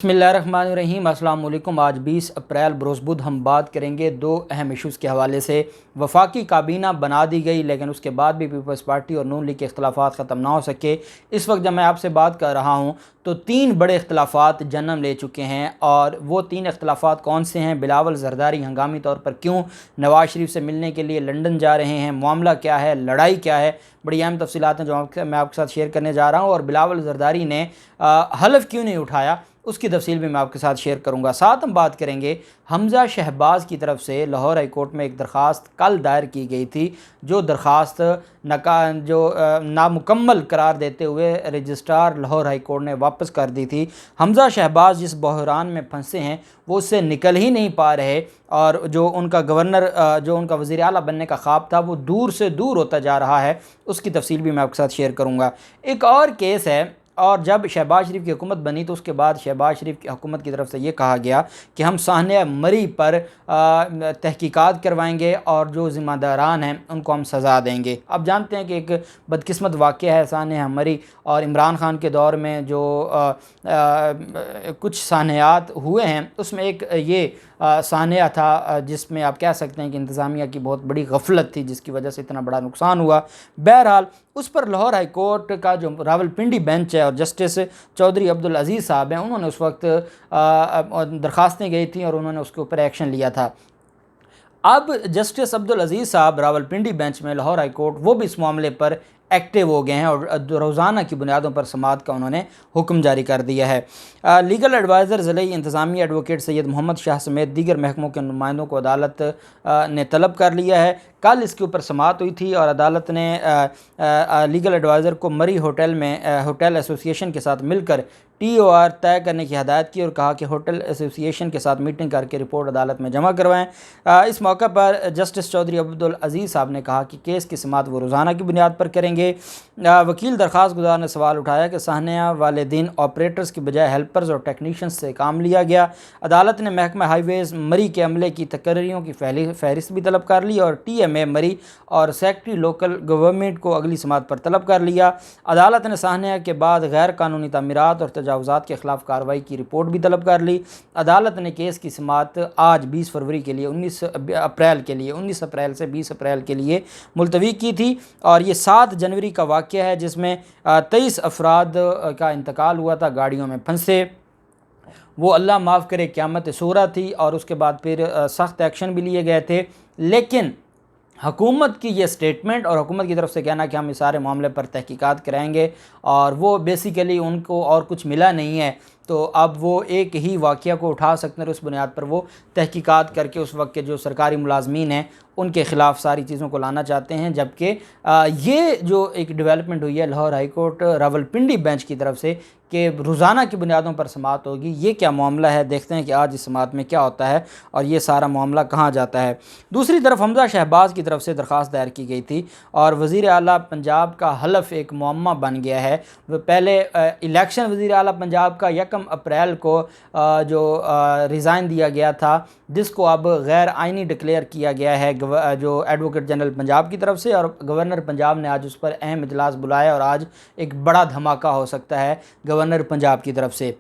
बिस्मिल्लाहिर्रहमानिर्रहीम। अस्सलाम वालेकुम। आज 20 अप्रैल बरोज़ बुध हम बात करेंगे दो अहम इशूज़ के हवाले से। वफाकी काबीना बना दी गई लेकिन उसके बाद भी पीपल्स पार्टी और नून लीग के अख्तिलाफ़ात ख़त्म ना हो सके। इस वक्त जब मैं आपसे बात कर रहा हूँ तो 3 बड़े अख्तिलाफ़ात जन्म ले चुके हैं और वो 3 अख्तिलाफ़ात कौन से हैं? बिलावल ज़रदारी हंगामी तौर पर क्यों नवाज़ शरीफ से मिलने के लिए लंदन जा रहे हैं? मामला क्या है? लड़ाई क्या है? बड़ी अहम तफ़सीलात हैं जो मैं आपके साथ शेयर करने जा रहा हूँ। और बिलावल ज़रदारी ने हलफ क्यों नहीं उठाया, उसकी तफसील भी मैं आपके साथ शेयर करूंगा। साथ हम बात करेंगे हमज़ा शहबाज की तरफ से लाहौर हाई कोर्ट में एक दरख्वास्त कल दायर की गई थी, जो दरख्वास्त नामुकम्मल करार देते हुए रजिस्ट्रार लाहौर हाई कोर्ट ने वापस कर दी थी। हमज़ा शहबाज जिस बहरान में फंसे हैं वो उससे निकल ही नहीं पा रहे और जो उनका गवर्नर जो उनका वज़ीर आला बनने का ख्वाब था वो दूर से दूर होता जा रहा है। उसकी तफसील भी मैं आपके साथ शेयर करूँगा। एक और केस है, और जब शहबाज शरीफ की हुकूमत बनी तो उसके बाद शहबाज शरीफ की हुकूमत की तरफ से ये कहा गया कि हम सानिया मरी पर तहकीकात करवाएंगे और जो ज़िम्मेदारान हैं उनको हम सज़ा देंगे। अब जानते हैं कि एक बदकिस्मत वाक़या है सानिया मरी और इमरान खान के दौर में जो कुछ सानियात हुए हैं उसमें एक ये सानिया था जिसमें आप कह सकते हैं कि इंतज़ामिया की बहुत बड़ी गफलत थी जिसकी वजह से इतना बड़ा नुकसान हुआ। बहरहाल उस पर लाहौर हाई कोर्ट का जो रावलपिंडी बेंच है और जस्टिस चौधरी अब्दुल अजीज़ साहब हैं उन्होंने उस वक्त दरख्वास्तें गई थी और उन्होंने उसके ऊपर एक्शन लिया था। अब जस्टिस अब्दुल अजीज़ साहब रावलपिंडी बेंच में लाहौर हाई कोर्ट वो भी इस मामले पर एक्टिव हो गए हैं और रोज़ाना की बुनियादों पर समाअत का उन्होंने हुक्म जारी कर दिया है। लीगल एडवाइज़र ज़िले इंतज़ामी एडवोकेट सैयद मोहम्मद शाह समेत दीगर महकमों के नुमाइंदों को अदालत ने तलब कर लिया है। कल इसके ऊपर समाअत हुई थी और अदालत ने लीगल एडवाइज़र को मरी होटल में होटल एसोसिएशन के साथ मिलकर TOR तय करने की हदायत की और कहा कि होटल एसोसिएशन के साथ मीटिंग करके रिपोर्ट अदालत में जमा करवाएं। इस मौके पर जस्टिस चौधरी अब्दुल अजीज़ साहब ने कहा कि केस की समाअत वो रोज़ाना की बुनियाद पर करेंगे। वकील दरख्वास्त गुजार ने सवाल उठाया कि सानिया वाले दिन ऑपरेटर्स की बजाय हेल्पर्स और टेक्नीशियंस से काम लिया गया। अदालत ने महकमा हाईवेज़ मरी के अमले की तकर्रियों की फहरिस्त भी तलब कर ली और TMA मरी और सेक्रेटरी लोकल गवर्नमेंट को अगली समाअत पर तलब कर लिया। अदालत ने सानिया के बाद गैर कानूनी तामीरात और तजावुज़ात के ख़िलाफ़ कार्रवाई की रिपोर्ट भी तलब कर ली। अदालत ने केस की समाअत आज 20 फरवरी के लिए 19 अप्रैल से 20 अप्रैल के लिए मुलतवी की थी और ये 7 जनवरी का वाक़या है जिसमें 23 अफराद का इंतकाल हुआ था गाड़ियों में फंसे। वो अल्लाह माफ़ करे क़यामत सूरा थी और उसके बाद फिर सख्त एक्शन भी लिए गए थे। लेकिन हुकूमत की ये स्टेटमेंट और हुकूमत की तरफ से कहना कि हम इस सारे मामले पर तहकीकात कराएंगे और वो बेसिकली उनको और कुछ मिला नहीं है तो अब वो एक ही वाक़या को उठा सकते हैं और उस बुनियाद पर वो तहकीकात करके उस वक्त के जो सरकारी मुलाजमीन हैं उनके ख़िलाफ़ सारी चीज़ों को लाना चाहते हैं। जबकि ये जो एक डेवलपमेंट हुई है Lahore high court Rawalpindi bench की तरफ से कि रोज़ाना की बुनियादों पर समाअत होगी, ये क्या मामला है? देखते हैं कि आज इस समाअत में क्या होता है और ये सारा मामला कहाँ जाता है। दूसरी तरफ हमज़ा शहबाज की तरफ से दरख्वास्त दायर की गई थी और वज़ीर आला पंजाब का हलफ एक मुअम्मा बन गया है। वो पहले इलेक्शन वज़ीर आला पंजाब का 1 अप्रैल को जो रिज़ाइन दिया गया था जिसको अब गैर आइनी डिक्लेयर किया गया है जो एडवोकेट जनरल पंजाब की तरफ से, और गवर्नर पंजाब ने आज उस पर अहम इजलास बुलाया और आज एक बड़ा धमाका हो सकता है गवर्नर पंजाब की तरफ से।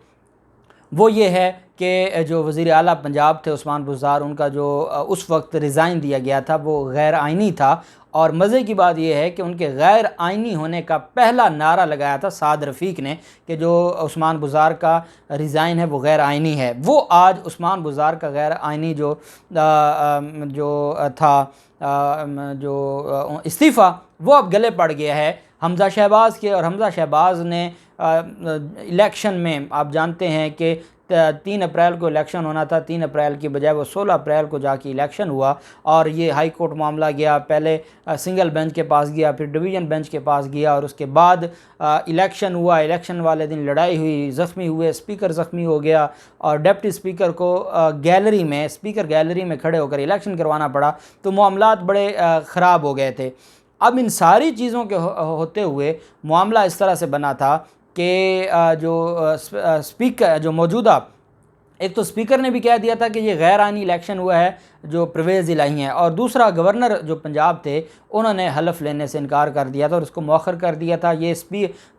वो ये है कि जो वज़ीर आला पंजाब थे उस्मान बुज़दार, उनका जो उस वक्त रिज़ाइन दिया गया था वो गैर आइनी था और मज़े की बात यह है कि उनके गैर आइनी होने का पहला नारा लगाया था साद रफ़ीक ने कि जो उस्मान बुज़दार का रिज़ाइन है वो गैर आइनी है। वो आज उस्मान बुज़दार का गैर आइनी जो था जो इस्तीफ़ा वो अब गले पड़ गया है हमज़ा शहबाज के। और हमज़ा शहबाज ने इलेक्शन में आप जानते हैं कि 3 अप्रैल को इलेक्शन होना था, 3 अप्रैल की बजाय वो 16 अप्रैल को जाके इलेक्शन हुआ और ये हाई कोर्ट मामला गया, पहले सिंगल बेंच के पास गया, फिर डिवीज़न बेंच के पास गया और उसके बाद इलेक्शन हुआ। इलेक्शन वाले दिन लड़ाई हुई, ज़ख्मी हुए, स्पीकर ज़ख्मी हो गया और डिप्टी स्पीकर को स्पीकर गैलरी में खड़े होकर इलेक्शन करवाना पड़ा। तो मामलात बड़े ख़राब हो गए थे। अब इन सारी चीज़ों के होते हुए मामला इस तरह से बना था कि जो स्पीकर जो मौजूदा, एक तो स्पीकर ने भी कह दिया था कि ये गैर आइनी इलेक्शन हुआ है जो परवेज़ इलाही हैं, और दूसरा गवर्नर जो पंजाब थे उन्होंने हलफ लेने से इनकार कर दिया था और उसको मौखर कर दिया था। ये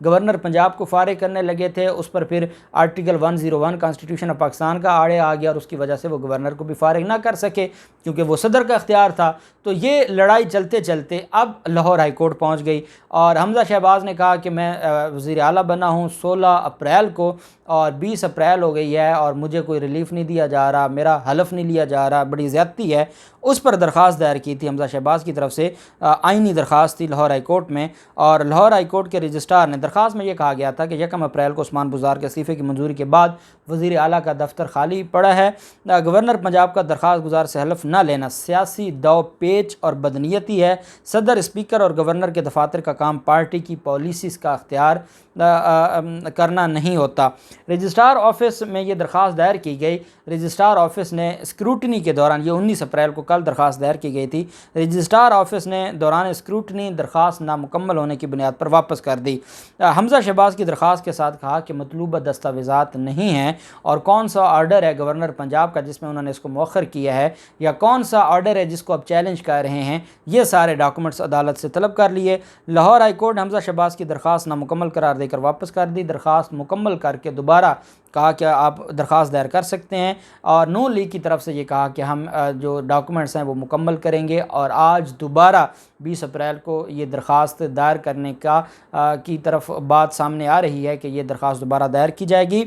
गवर्नर पंजाब को फारिग करने लगे थे, उस पर फिर आर्टिकल 101 कॉन्स्टिट्यूशन ऑफ पाकिस्तान का आड़े आ गया और उसकी वजह से वो गवर्नर को भी फारिग ना कर सके क्योंकि वो सदर का इख्तियार था। तो ये लड़ाई चलते चलते अब लाहौर हाई कोर्ट पहुँच गई और हमज़ा शहबाज ने कहा कि मैं वज़ीर आला बना हूँ 16 अप्रैल को और 20 अप्रैल हो गई है और मुझे कोई रिलीफ़ नहीं दिया जा रहा, मेरा हलफ नहीं लिया जा रहा, बड़ी ज़्यादती है। उस पर दरख्वास्त दायर की थी हमज़ा शहबाज की तरफ से, आइनी दरख्वास्त थी लाहौर हाई कोर्ट में, और लाहौर हाई कोर्ट के रजिस्ट्रार ने दरख्वास्त में ये कहा गया था कि 1 अप्रैल को उस्मान बुज़दार के इस्तीफ़े की मंजूरी के बाद वज़ीर आला का दफ्तर खाली पड़ा है। गवर्नर पंजाब का दरख्वास्त गुजार से हलफ न लेना सियासी दाव पेच और बदनीयती है। सदर, स्पीकर और गवर्नर के दफातर का काम पार्टी की पॉलिसीज़ का अख्तियार करना नहीं होता। रजिस्ट्रार ऑफिस में ये दरख्वास्त दायर की गई। रजिस्ट्रार ऑफिस ने स्क्रूटनी के दौरान, ये 19 अप्रैल को कल दरख्वास्त दायर की गई थी, रजिस्ट्रार ऑफिस ने दौरान स्क्रूटनी दरख्वास्त नामुकम्मल होने की बुनियाद पर वापस कर दी। हमज़ा शहबाज की दरख्वास्त के साथ कहा कि मतलूबा दस्तावेज़ात नहीं हैं और कौन सा ऑर्डर है गवर्नर पंजाब का जिसमें उन्होंने इसको मौखर किया है, या कौन सा ऑर्डर है जिसको अब चैलेंज कर रहे हैं, ये सारे डॉक्यूमेंट्स अदालत से तलब कर लिए। लाहौर हाई कोर्ट हमज़ा शहबाज की दरख्वास्त नामुकम्मल करार देकर वापस कर दी। दरख्वास्त मुकम्मल करके दोबारा कहा कि आप दरख्वास्त दायर कर सकते हैं, और नून लीग की तरफ से ये कहा कि हम जो डॉक्यूमेंट्स हैं वो मुकम्मल करेंगे, और आज दोबारा 20 अप्रैल को ये दरख्वास्त दायर करने की तरफ बात सामने आ रही है कि ये दरख्वास्त दोबारा दायर की जाएगी।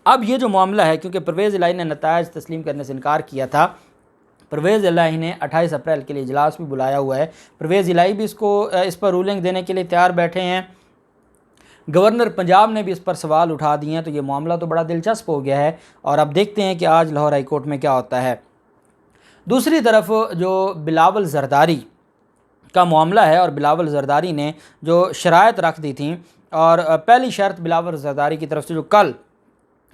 अब ये जो मामला है, क्योंकि परवेज़ इलाही ने नतायज तस्लीम करने से इनकार किया था, परवेज़ इलाही ने 28 अप्रैल के लिए इजलास भी बुलाया हुआ है, परवेज़ इलाही भी इस पर रूलिंग देने के लिए तैयार बैठे हैं, गवर्नर पंजाब ने भी इस पर सवाल उठा दिए हैं। तो ये मामला तो बड़ा दिलचस्प हो गया है और अब देखते हैं कि आज लाहौर हाई कोर्ट में क्या होता है। दूसरी तरफ जो बिलावल जरदारी का मामला है, और बिलावल जरदारी ने जो शराइत रख दी थी, और पहली शर्त बिलावल जरदारी की तरफ से जो कल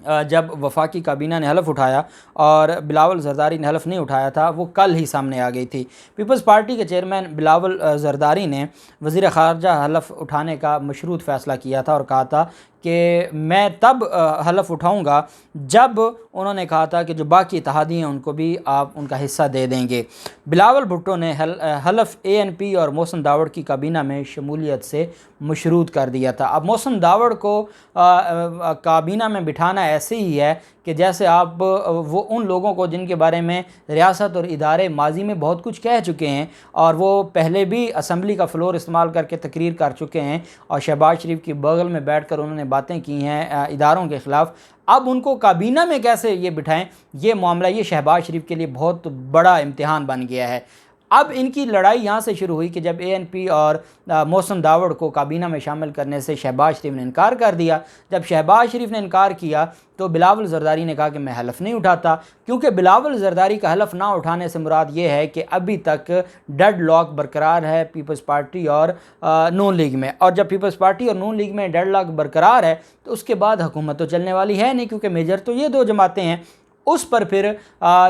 जब वफाकी काबीना ने हलफ उठाया और बिलावल जरदारी ने हलफ नहीं उठाया था, वो कल ही सामने आ गई थी। पीपल्स पार्टी के चेयरमैन बिलावल जरदारी ने वज़ीर ख़ारजा हलफ उठाने का मशरूत फ़ैसला किया था और कहा था कि मैं तब हलफ उठाऊंगा जब उन्होंने कहा था कि जो बाकी इत्तेहादी हैं उनको भी आप उनका हिस्सा दे देंगे। बिलावल भुट्टो ने हलफ ANP और मोहसिन दावड़ की काबीना में शमूलियत से मशरूत कर दिया था। अब मोहसिन दावड़ को काबीना में बिठाना ऐसे ही है कि जैसे आप वो उन लोगों को जिनके बारे में रियासत और इदारे माजी में बहुत कुछ कह चुके हैं और वो पहले भी असम्बली का फ्लोर इस्तेमाल करके तकरीर कर चुके हैं और शहबाज शरीफ की बगल में बैठकर उन्होंने बातें की हैं इदारों के ख़िलाफ़, अब उनको काबीना में कैसे ये बिठाएं, ये मामला ये शहबाज शरीफ के लिए बहुत बड़ा इम्तिहान बन गया है। अब इनकी लड़ाई यहाँ से शुरू हुई कि जब ANP और मोहसिन दावड़ को काबीना में शामिल करने से शहबाज शरीफ ने इनकार कर दिया। जब शहबाज शरीफ ने इनकार किया तो बिलावल जरदारी ने कहा कि मैं हलफ नहीं उठाता, क्योंकि बिलावल जरदारी का हलफ ना उठाने से मुराद ये है कि अभी तक डेड लॉक बरकरार है पीपल्स पार्टी और नून लीग में, और जब पीपल्स पार्टी और नून लीग में डेड लॉक बरकरार है तो उसके बाद हुकूमत तो चलने वाली है नहीं, क्योंकि मेजर तो ये दो जमातें हैं। उस पर फिर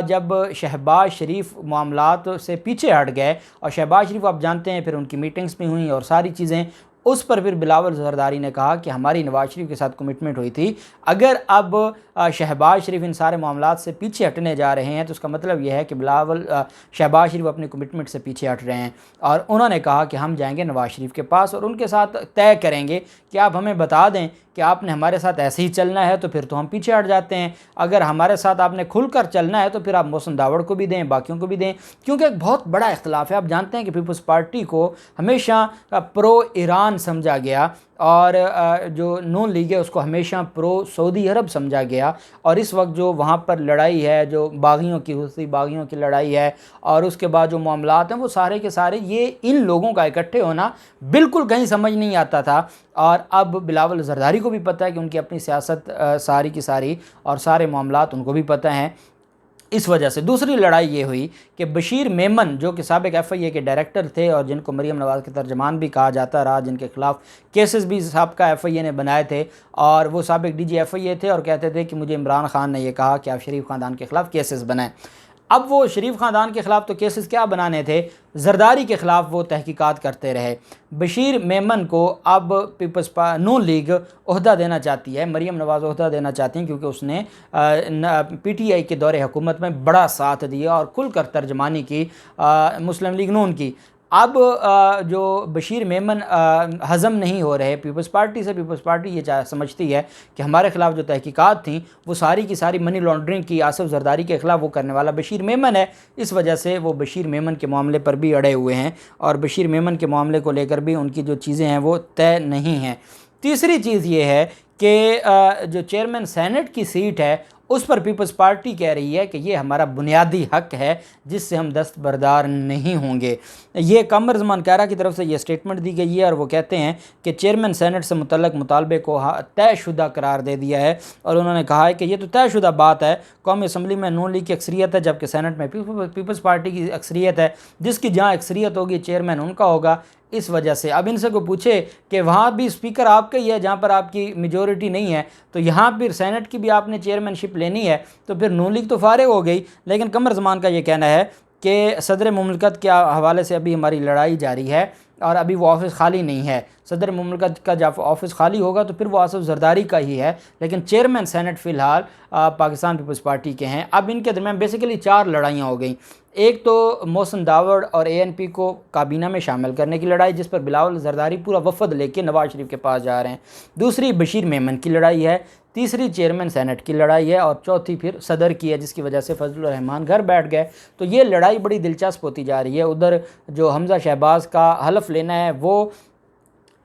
जब शहबाज शरीफ मामलात से पीछे हट गए और शहबाज शरीफ आप जानते हैं फिर उनकी मीटिंग्स भी हुई और सारी चीज़ें, उस पर फिर बिलावल जरदारी ने कहा कि हमारी नवाज शरीफ के साथ कमिटमेंट हुई थी, अगर अब शहबाज शरीफ इन सारे मामलात से पीछे हटने जा रहे हैं तो उसका मतलब यह है कि शहबाज शरीफ अपने कमिटमेंट से पीछे हट रहे हैं। और उन्होंने कहा कि हम जाएंगे नवाज शरीफ के पास और उनके साथ तय करेंगे कि आप हमें बता दें कि आपने हमारे साथ ऐसे ही चलना है तो फिर तो हम पीछे हट जाते हैं, अगर हमारे साथ आपने खुलकर चलना है तो फिर आप मोहसिन दावड़ को भी दें, बाकियों को भी दें, क्योंकि एक बहुत बड़ा इख्तिलाफ है। आप जानते हैं कि पीपल्स पार्टी को हमेशा प्रो ईरान समझा गया और जो नून लीग है उसको हमेशा प्रो सऊदी अरब समझा गया, और इस वक्त जो वहाँ पर लड़ाई है, जो बागियों की हुसी बागियों की लड़ाई है और उसके बाद जो मामलात हैं वो सारे के सारे ये इन लोगों का इकट्ठे होना बिल्कुल कहीं समझ नहीं आता था। और अब बिलावल जरदारी को भी पता है कि उनकी अपनी सियासत सारी की सारी और सारे मामलात उनको भी पता हैं। इस वजह से दूसरी लड़ाई ये हुई कि बशीर मेमन जो कि साबिक FIA के डायरेक्टर थे और जिनको मरीम नवाज़ के तर्जमान भी कहा जाता रहा, जिनके खिलाफ केसेस भी साबिका FIA ने बनाए थे, और वो साबिक DG FIA थे और कहते थे कि मुझे इमरान खान ने यह कहा कि आप शरीफ ख़ानदान के ख़िलाफ़ केसेस बनाएं। अब वो शरीफ ख़ानदान के ख़िलाफ़ तो केसेस क्या बनाने थे, जरदारी के ख़िलाफ़ वो तहकीकात करते रहे। बशीर मेमन को अब पीपल्स नून लीग ओहदा देना चाहती है, मरीम नवाज़ ओहदा देना चाहती हैं, क्योंकि उसने PTI के दौरे हुकूमत में बड़ा साथ दिया और खुलकर तर्जमानी की मुस्लिम लीग नून की। अब जो बशीर मेमन हज़म नहीं हो रहे पीपल्स पार्टी से, पीपल्स पार्टी ये समझती है कि हमारे ख़िलाफ़ जो तहकीकात थी वो सारी की सारी मनी लॉन्ड्रिंग की, आसिफ जरदारी के ख़िलाफ़ वो करने वाला बशीर मेमन है। इस वजह से वो बशीर मेमन के मामले पर भी अड़े हुए हैं और बशीर मेमन के मामले को लेकर भी उनकी जो चीज़ें हैं वो तय नहीं हैं। तीसरी चीज़ ये है कि जो चेयरमैन सेनेट की सीट है उस पर पीपल्स पार्टी कह रही है कि ये हमारा बुनियादी हक है जिससे हम दस्तबरदार नहीं होंगे। ये कमर ज़मान कायरा की तरफ से ये स्टेटमेंट दी गई है और वो कहते हैं कि चेयरमैन सेनेट से मुतल्लक मुतालबे को तयशुदा करार दे दिया है और उन्होंने कहा है कि ये तो तयशुदा बात है, कौमी असम्बली में नून लीग की अक्सरियत है जबकि सेनेट में पीपल्स पार्टी की अक्सरियत है, जिसकी जहाँ अक्सरियत होगी चेयरमैन उनका होगा। इस वजह से अब इनसे को पूछे कि वहाँ भी स्पीकर आपका ही है जहाँ पर आपकी मेजॉरिटी नहीं है, तो यहाँ फिर सेनेट की भी आपने चेयरमैनशिप लेनी है, तो फिर नून लीग तो फारिग हो गई। लेकिन कमर ज़मान का ये कहना है कि सदर मुमलिकत के हवाले से अभी हमारी लड़ाई जारी है और अभी वो ऑफिस खाली नहीं है। सदर मुमलिकत का जब ऑफिस खाली होगा तो फिर वो आसिफ जरदारी का ही है, लेकिन चेयरमैन सेनेट फ़िलहाल पाकिस्तान पीपल्स पार्टी के हैं। अब इनके दरमियान बेसिकली 4 लड़ाइयाँ हो गई। एक तो मोहसिन दावड़ और ANP को काबीना में शामिल करने की लड़ाई, जिस पर बिलावल जरदारी पूरा वफद लेके नवाज शरीफ के पास जा रहे हैं। दूसरी बशीर मेमन की लड़ाई है। तीसरी चेयरमैन सेनेट की लड़ाई है और चौथी फिर सदर की है, जिसकी वजह से फजलुर रहमान घर बैठ गए। तो ये लड़ाई बड़ी दिलचस्प होती जा रही है। उधर जो हमज़ा शहबाज का हलफ लेना है वो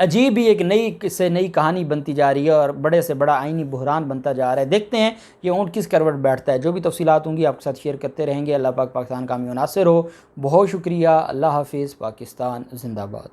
अजीब ही एक नई कहानी बनती जा रही है और बड़े से बड़ा आईनी बहरान बनता जा रहा है। देखते हैं ये ऊँट किस करवट बैठता है। जो भी तफसीलात होंगी आपके साथ शेयर करते रहेंगे। अल्लाह पाक पाकिस्तान कामयाब नासिर हो। बहुत शुक्रिया। अल्लाह हाफिज़। पाकिस्तान जिंदाबाद।